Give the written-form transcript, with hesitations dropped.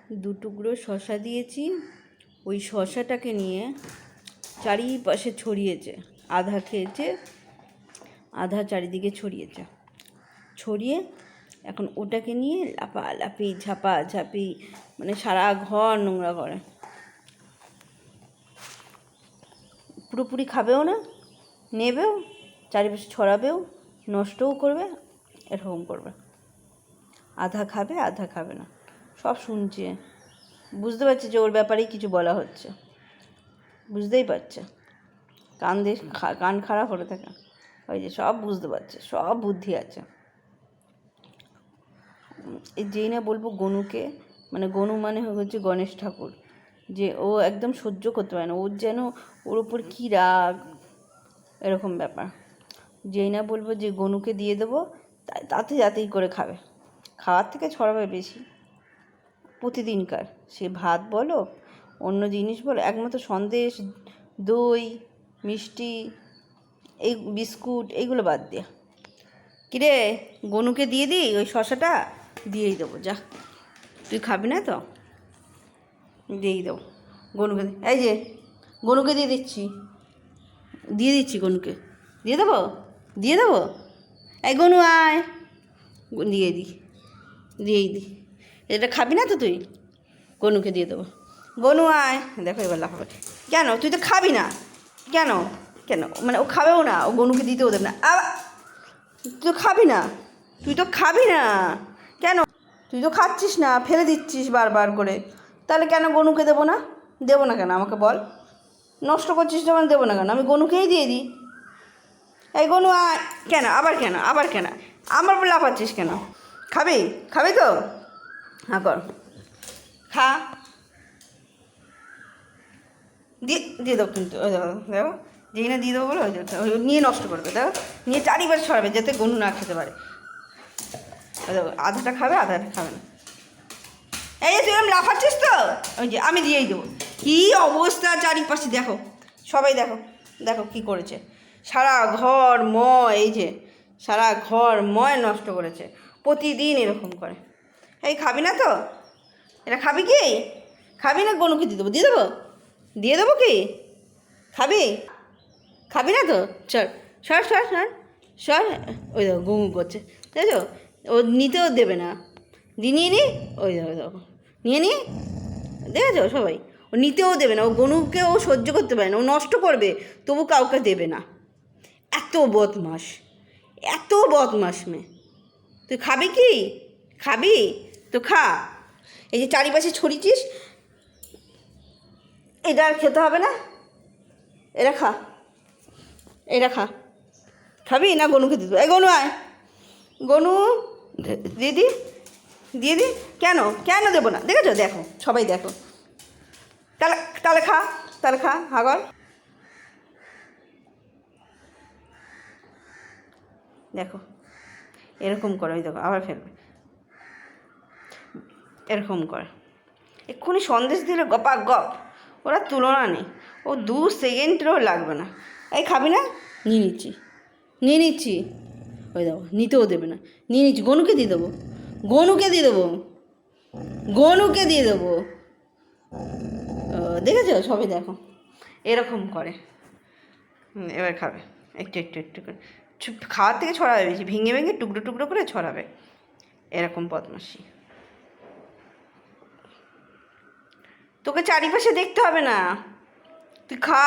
দু টুকরো শশা দিয়েছি। ওই শশাটাকে নিয়ে চারিপাশে ছড়িয়েছে, আধা খেয়েছে, আধা চারিদিকে ছড়িয়েছে। ছড়িয়ে এখন ওটাকে নিয়ে লাফালাফি ঝাপাঝাপি, মানে সারা ঘর নোংরা করে। পুরোপুরি খাবেও না, নেবেও, চারিপাশে ছড়াবেও, নষ্টও করবে, এরকম করবে। আধা খাবে, আধা খাবে না, সব শুনছে। বুঝতে পারছে যে ওর ব্যাপারেই কিছু বলা হচ্ছে, বুঝতেই পারছে। কান খারাপ হলে থাকে, ওই যে সব বুঝতে পারছে, সব বুদ্ধি আছে। যেই না বলবো গনুকে, মানে গনু মানে হচ্ছে গণেশ ঠাকুর, যে ও একদম সহ্য করতে পারে না, ওর যেন ওর উপর কী রাগ, এরকম ব্যাপার। যেই না বলবো যে গনুকে দিয়ে দেবো, তাতেই করে খাবে, খাওয়ার থেকে ছড়াবে বেশি। প্রতিদিনকার সে ভাত বলো, অন্য জিনিস বলো, একমাত্র সন্দেশ, দই, মিষ্টি, এই বিস্কুট, এইগুলো বাদ দিয়া। কিরে, গনুকে দিয়ে দিই ওই শশাটা? দিয়েই দেবো, যা, তুই খাবি না তো, দিয়েই দেবো গনুকে। এই যে গনুকে দিয়ে দিচ্ছি গনুকে, দিয়ে দেবো। এই গনু আয়, দিয়েই দি। এটা খাবি না তো তুই? গনুকে দিয়ে দেবো। গনু আয়, দেখো এবার লাফাবে। কেন, তুই তো খাবি না? কেন কেন মানে ও খাবেও না, ও গনুকে দিতেও দেবে না। তুই তো খাবি না, কেন? তুই তো খাচ্ছিস না, ফেলে দিচ্ছিস বারবার করে, তাহলে কেন গনুকে দেবো না কেন আমাকে বল? নষ্ট করছিস যখন দেবো না কেন? আমি গনুকেই দিয়ে দিই। এই গনু আয়। কেন আবার কেন আমার উপর লাফাচ্ছিস কেন? খাবি তো? হ্যাঁ কর, খা। দিয়ে দাও কিন্তু, ওই দেখো যেই না দিয়ে দেবো বলে ওই নিয়ে নষ্ট করবে, দেখো নিয়ে চারিবার ছড়াবে যাতে গনু না খেতে পারে। দেখো আধাটা খাবে, আধাটা খাবে না। এই যে তুই এরকম লাফাচ্ছিস তো, ওই যে আমি দিয়েই দেবো। কী অবস্থা চারিপাশে, দেখো সবাই দেখো কী করেছে, সারা ঘর ময়, এই যে সারা ঘর ময় নষ্ট করেছে। প্রতিদিন এরকম করে। এই খাবি না তো? এটা খাবি না? গনুকে দিয়ে দেবো কি? খাবি না তো? সর। ওই দেখো গুমু করছে, দেখো ও নিতেও দেবে না। নিয়ে ওই দেখো নিয়ে দেখেছো সবাই, ও নিতেও দেবে না, ও গনুকে ও সহ্য করতে পারে না, ও নষ্ট করবে তবু কাউকে দেবে না। এত বদমাস মেয়ে। তুই খাবি তো খা। এই যে চারিপাশে ছড়িয়েছিস, এটা আর খেতে হবে না, এটা খা। খাবি না গনুকে দিতে? এই গনু আয়, গনু দিয়ে দি। কেন দেবো না? দেখো সবাই দেখো। তাহলে খা হাগর। দেখো এরকম করে, ওই দেখো আবার ফেলবে, এরকম করে। এক্ষুনি সন্দেশ দিলে গপ, ওরা তুলনা নেই, ও 2 সেকেন্ডেরও লাগবে না। এই খাবি না? নিয়ে নিচ্ছি। ওই দেখো নিতেও দেবে না, নিয়ে নিচ্ছি। গনুকে দিয়ে দেবো। দেখেছো সবাই দেখো এরকম করে। এবার খাবে একটু করে, খাওয়ার থেকে ছড়াবে বেশি, ভেঙে টুকরো করে ছড়াবে, এরকম বদমাশি। তোকে চারিপাশে দেখতে হবে না, তুই খা।